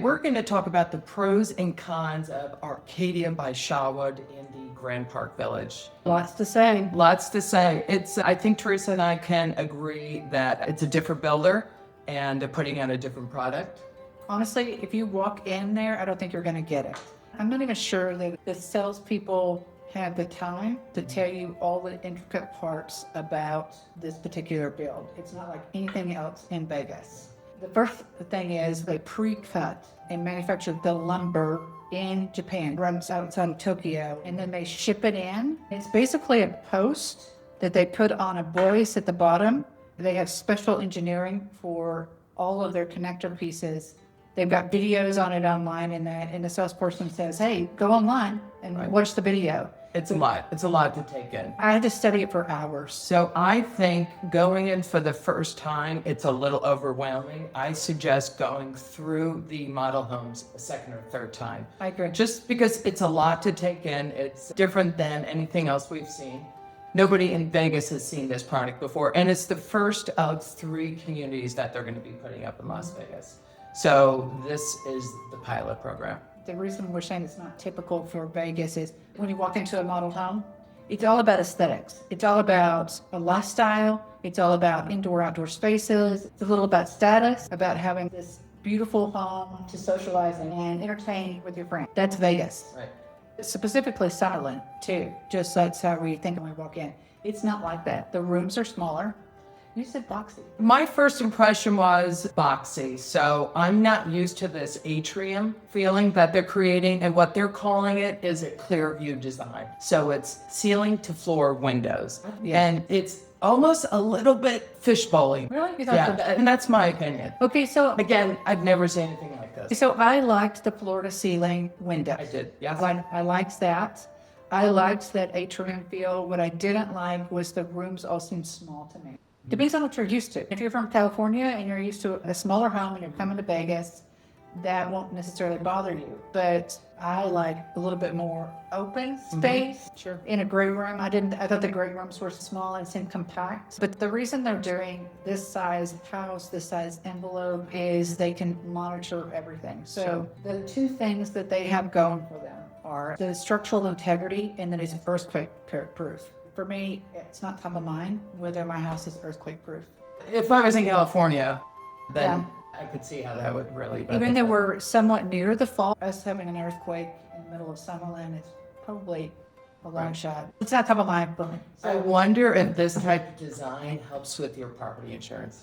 We're going to talk about the pros and cons of Arcadia by Shawood in the Grand Park Village. Lots to say. Lots to say. I think Teresa and I can agree that it's a different builder and they're putting out a different product. Honestly, if you walk in there, I don't think you're going to get it. I'm not even sure that the salespeople have the time to tell you all the intricate parts about this particular build. It's not like anything else in Vegas. The first thing is they pre-cut and manufacture the lumber in Japan, runs outside of Tokyo, and then they ship it in. It's basically a post that they put on a brace at the bottom. They have special engineering for all of their connector pieces. They've got videos on it online, and the salesperson says, hey, go online and watch the video. It's a lot. It's a lot to take in. I had to study it for hours. So I think going in for the first time, it's a little overwhelming. I suggest going through the model homes a second or third time. I agree. Just because it's a lot to take in. It's different than anything else we've seen. Nobody in Vegas has seen this product before. And it's the first of 3 communities that they're going to be putting up in Las Vegas. So this is the pilot program. The reason we're saying it's not typical for Vegas is when you walk into a model home, it's all about aesthetics. It's all about a lifestyle. It's all about indoor-outdoor spaces. It's a little about status, about having this beautiful home to socialize and entertain with your friends. That's Vegas. Right. Specifically Summerlin, too. Just that's how we think when we walk in. It's not like that. The rooms are smaller. You said boxy. My first impression was boxy. So I'm not used to this atrium feeling that they're creating, and what they're calling it is a clear view design. So it's ceiling to floor windows. Yeah. And it's almost a little bit fishbowling. Really? Yeah, and that's my opinion. Okay, so Again, I've never seen anything like this. So I liked the floor to ceiling window. I did, yes. I liked that. I liked that atrium feel. What I didn't like was the rooms all seemed small to me. Depends on what you're used to. If you're from California and you're used to a smaller home and you're coming to Vegas, that won't necessarily bother you. But I like a little bit more open space. Sure. In a gray room, I thought the gray rooms were small and seemed compact. But the reason they're doing this size house, this size envelope, is they can monitor everything. So the 2 things that they have going for them are the structural integrity and then it's earthquake proof. For me, it's not top of mind whether my house is earthquake proof. If I was in California, then I could see how that would really benefit. Even though we're somewhat near the fault, us having an earthquake in the middle of Summerlin is probably a long shot. It's not top of mind, but I wonder if this type of design helps with your property insurance.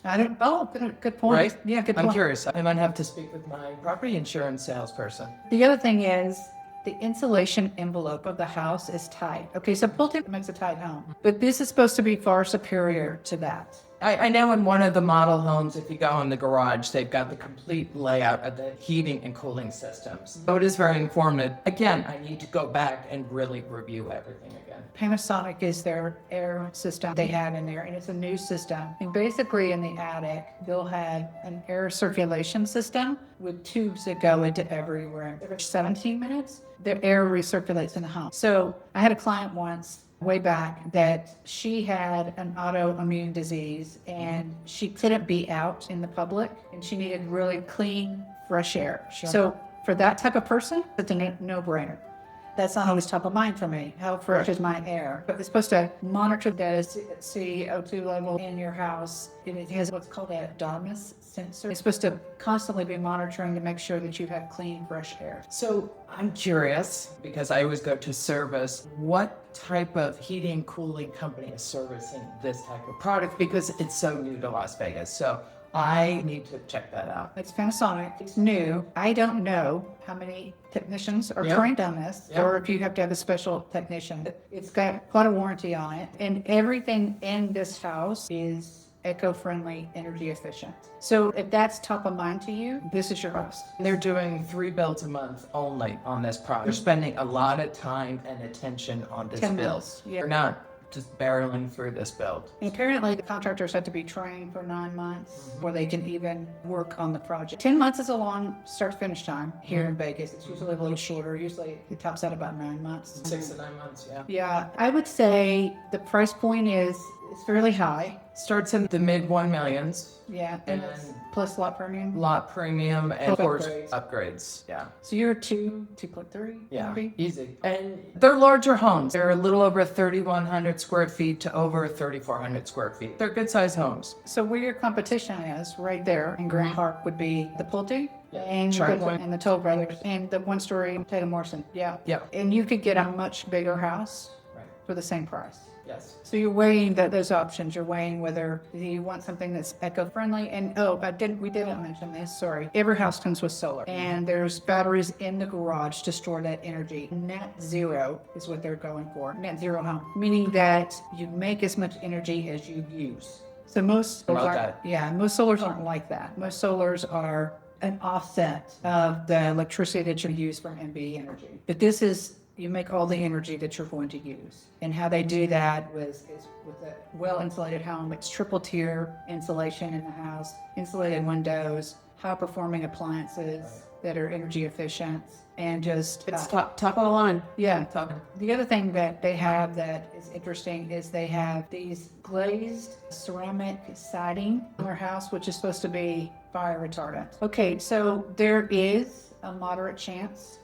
I don't. Oh, good point. Right? Yeah, good I'm point. curious. I might have to speak with my property insurance salesperson. The other thing is the insulation envelope of the house is tight. Okay, so built-in makes a tight home, but this is supposed to be far superior to that. I know in one of the model homes, if you go in the garage, they've got the complete layout of the heating and cooling systems. So it is very informative. Again, I need to go back and really review everything again. Panasonic is their air system they had in there, and it's a new system. And basically in the attic, they'll have an air circulation system with tubes that go into every room. Every 17 minutes, the air recirculates in the house. So I had a client once, way back, that she had an autoimmune disease and she couldn't be out in the public and she needed really clean, fresh air. Sure. So for that type of person, it's a no-brainer. That's not always top of mind for me. How fresh is my air? But it's supposed to monitor the CO2 level in your house. It has what's called a DARMAS sensor. It's supposed to constantly be monitoring to make sure that you have clean, fresh air. So I'm curious, because I always go to service, what type of heating cooling company is servicing this type of product? Because it's so new to Las Vegas. So I need to check that out. It's Panasonic. It's new. I don't know how many technicians are trained on this, or if you have to have a special technician. It's got quite a warranty on it. And everything in this house is eco-friendly, energy efficient. So if that's top of mind to you, this is your house. They're doing 3 builds a month only on this product. They're spending a lot of time and attention on this 10 build. months, yeah. They're not just barreling through this build. And apparently the contractors have to be trained for 9 months before they can even work on the project. 10 months is a long start-finish time here in Vegas. It's usually a little shorter. Usually it tops out about 9 months. 6 to 9 months, yeah. Yeah, I would say the price point is It's fairly high. Starts in the mid 1 millions, Yeah, and And it's plus lot premium. lot premium, and of Plus course upgrades. upgrades. Yeah. So you're 2.3? Yeah, maybe? easy. And they're larger homes. They're a little over 3,100 square feet to over 3,400 square feet. They're good sized homes. So where your competition is, right there in Grand Park, would be the Pulte and, Sharp Point. and the Toll Brothers and the one-story Taylor Morrison. Yeah. Yeah. And you could get a much bigger house Right. for the same price. Yes. So you're weighing those options. You're weighing whether you want something that's eco-friendly. And we didn't mention this. Sorry. Every house comes with solar, and there's batteries in the garage to store that energy. Net zero is what they're going for. Net zero home, meaning that you make as much energy as you use. So most Love aren't- that. yeah, most solars aren't like that. Most solars are an offset of the electricity that you use from MB energy. But this is, you make all the energy that you're going to use. And how they do that is with a well-insulated home. It's triple tier insulation in the house, insulated windows, high-performing appliances that are energy efficient, and just It's top of the line. yeah. Top. The other thing that they have that is interesting is they have these glazed ceramic siding in their house, which is supposed to be fire retardant. Okay, so there is a moderate chance.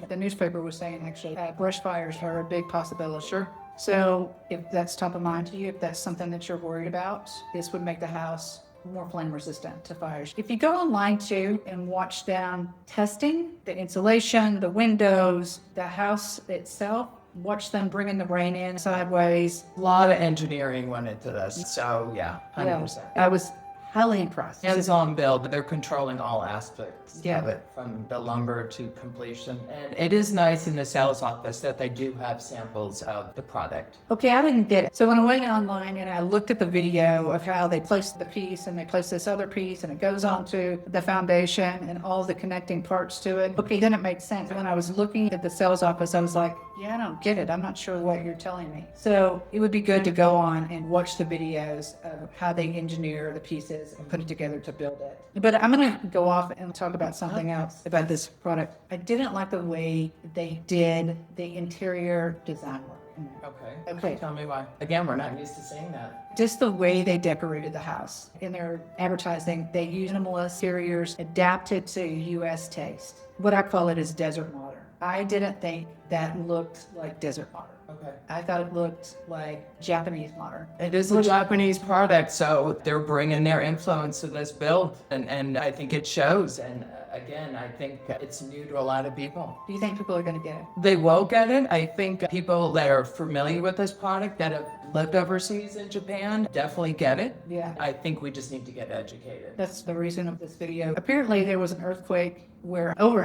The newspaper was saying actually brush fires are a big possibility. Sure. So if that's top of mind to you, if that's something that you're worried about, this would make the house more flame resistant to fires. If you go online too and watch them testing the insulation, the windows, the house itself, watch them bringing the rain in sideways. A lot of engineering went into this. So yeah, 100%. I was highly impressed. Hands-on build, they're controlling all aspects Yeah. of it, from the lumber to completion. And it is nice in the sales office that they do have samples of the product. Okay, I didn't get it. So when I went online and I looked at the video of how they placed the piece and they placed this other piece and it goes onto the foundation and all the connecting parts to it. Okay, then it made sense. When I was looking at the sales office, I was like, yeah, I don't get it. I'm not sure what you're telling me. So it would be good to go on and watch the videos of how they engineer the pieces and put it together to build it. But I'm going to go off and talk about something else about this product. I didn't like the way they did the interior design work. Okay. Tell me why. Again, we're not used to seeing that. Just the way they decorated the house. In their advertising, they use minimalist exteriors adapted to U.S. taste. What I call it is desert modern. I didn't think that looked like desert modern. Okay. I thought it looked like Japanese modern. It is a Japanese product, so they're bringing their influence to this build, and I think it shows. And again, I think it's new to a lot of people. Do you think people are going to get it? They will get it. I think people that are familiar with this product, that have lived overseas in Japan, definitely get it. Yeah. I think we just need to get educated. That's the reason of this video. Apparently, there was an earthquake where over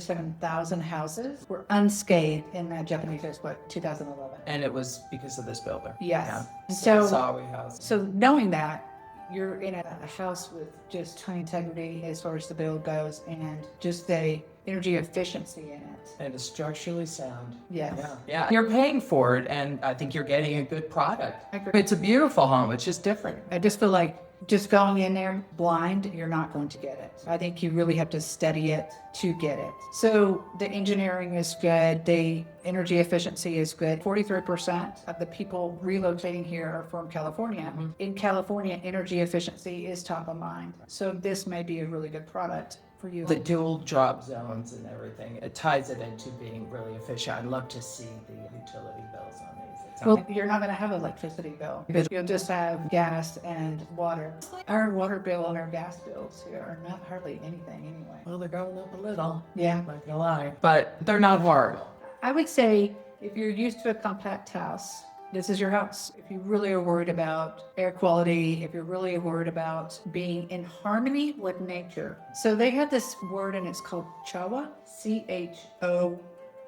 177,000 houses were unscathed in that Japanese earthquake, 2011. And it was because of this builder. Yes. Yeah. So- Sawi house. So knowing that, you're in a house with just high integrity as far as the build goes and just the energy efficiency in it. And it's structurally sound. Yes. Yeah. You're paying for it, and I think you're getting a good product. I agree. It's a beautiful home. It's just different. I just feel like just going in there blind, you're not going to get it. I think you really have to study it to get it. So the engineering is good. The energy efficiency is good. 43% of the people relocating here are from California. In California, energy efficiency is top of mind. So this may be a really good product for you. The dual drop zones and everything, it ties it into being really efficient. I'd love to see the utility bills on these. Well, you're not going to have an electricity bill. You'll just have gas and water. Our water bill and our gas bills here are not hardly anything anyway. Well, they're going up a little. Yeah. Not gonna lie. But they're not hard. I would say if you're used to a compact house, this is your house. If you really are worried about air quality, if you're really worried about being in harmony with nature. So they have this word and it's called chawa,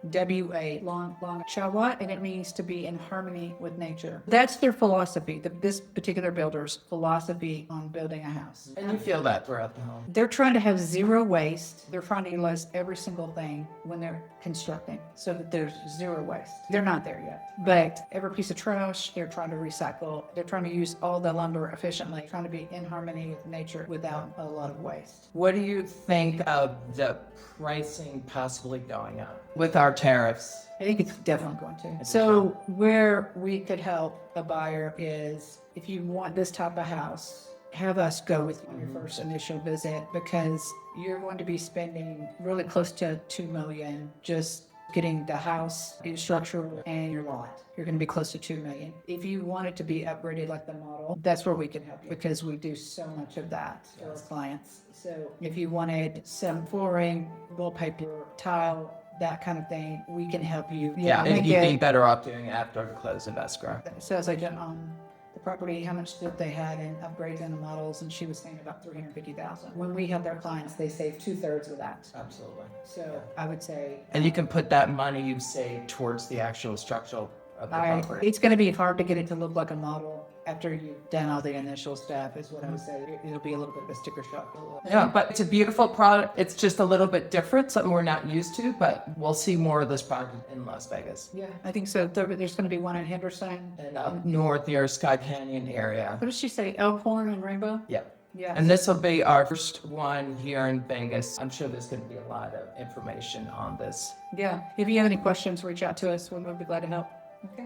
CHOWA, long chawa, and it means to be in harmony with nature. That's their philosophy, this particular builder's philosophy on building a house. And you feel that throughout the home. They're trying to have zero waste. They're trying to utilize every single thing when they're constructing so that there's zero waste. They're not there yet. But every piece of trash, they're trying to recycle. They're trying to use all the lumber efficiently, trying to be in harmony with nature without a lot of waste. What do you think of the pricing possibly going up with our tariffs? I think it's definitely going to. So where we could help a buyer is if you want this type of house, have us go with you on your first initial visit, because you're going to be spending really close to $2 million just getting the house, your structural, and your lot. You're going to be close to $2 million. If you want it to be upgraded like the model, that's where we can help you, because we do so much of that for our clients. So if you wanted some flooring, wallpaper, tile, that kind of thing, we can help you. Yeah, and make you'd be it- better off doing it after the close of escrow. So as I did on the property, how much did they had in upgrades and the models, and she was saying about $350,000. When we have their clients, they save 2/3 of that. Absolutely. So I would say And you can put that money you save towards the actual structural of the property. it's going to be hard to get it to look like a model after you've done all the initial stuff, is what I would say. It'll be a little bit of a sticker shock. Yeah, but it's a beautiful product. It's just a little bit different, something we're not used to, but we'll see more of this product in Las Vegas. Yeah, I think so. There's going to be one in Henderson. And up north near Sky Canyon area. What did she say? Elkhorn and Rainbow? Yeah. Yeah. And this will be our first one here in Vegas. I'm sure there's going to be a lot of information on this. Yeah. If you have any questions, reach out to us. We'll be glad to help. Okay.